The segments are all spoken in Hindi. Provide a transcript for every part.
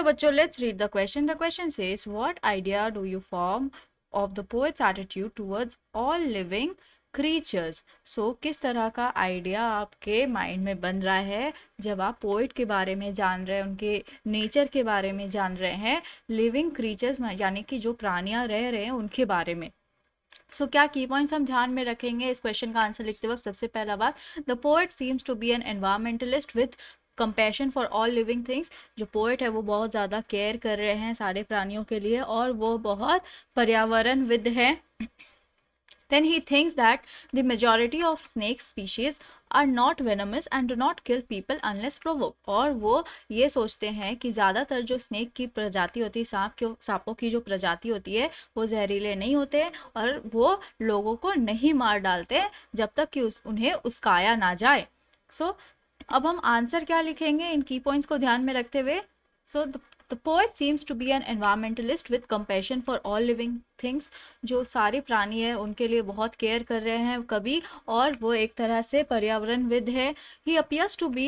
बच्चों, let's read the question. The question says what idea do you form of the poet's attitude towards all living creatures. So किस तरह का आइडिया आपके माइंड में बन रहा है जब आप पोएट के बारे में जान रहे हैं, उनके नेचर के बारे में जान रहे हैं, लिविंग क्रीचर्स यानी कि जो प्राणियां रह रहे हैं उनके बारे में. सो क्या की पॉइंट्स हम ध्यान में रखेंगे इस क्वेश्चन का आंसर लिखते वक्त. सबसे पहला बात, the poet seems to be an environmentalist with compassion for all living things. जो पोएट है वो बहुत ज़्यादा केयर कर रहे हैं सारे प्राणियों के लिए और वो बहुत पर्यावरणविद है. Then he thinks that the majority of snake species are not venomous and do not kill people unless provoked. और वो ये सोचते हैं कि ज़्यादातर जो स्नेक की प्रजाति होती है, सांपों की जो प्रजाति होती है, वो जहरीले नहीं होते और वो लोगों को नहीं मार डालते जब तक कि उन्हें उसकाया ना जाए. सो अब हम आंसर क्या लिखेंगे इन की पॉइंट्स को ध्यान में रखते हुए. सो The poet seems to be an environmentalist with compassion for all living things. जो सारे प्राणी है उनके लिए बहुत केयर कर रहे हैं कवि और वो एक तरह से पर्यावरणविद है. He appears to be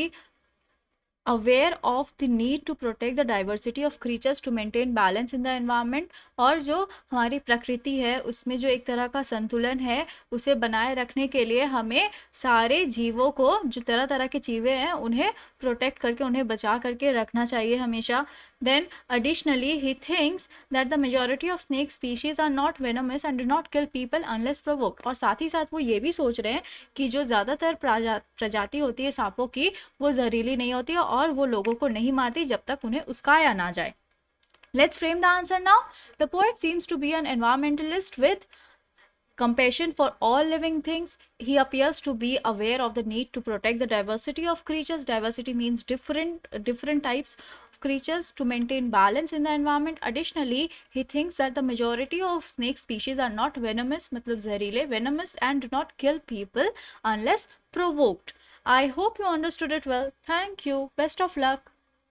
aware of the need to protect the diversity of creatures to maintain balance in the environment. और जो हमारी प्रकृति है उसमें जो एक तरह का संतुलन है उसे बनाए रखने के लिए हमें सारे जीवों को, जो तरह तरह के जीवे हैं, उन्हें प्रोटेक्ट करके, उन्हें बचा करके रखना चाहिए हमेशा. Then additionally he thinks that the majority of snake species are not venomous and do not kill people unless provoked. और साथ ही साथ वो ये भी सोच रहे हैं कि जो ज़्यादातर प्रजाति होती है सांपों की वो जहरीली नहीं होती है और वो लोगों को नहीं मारती जब तक उन्हें उसकाया ना जाए. Let's frame the answer now. The poet seems to be an environmentalist with compassion for all living things. He appears to be aware of the need to protect the diversity of creatures. Diversity means different types of creatures to maintain balance in the environment. Additionally, he thinks that the majority of snake species are not venomous, मतलब जहरीले, venomous, and do not kill people unless provoked. I hope you understood it well. Thank you. Best of luck.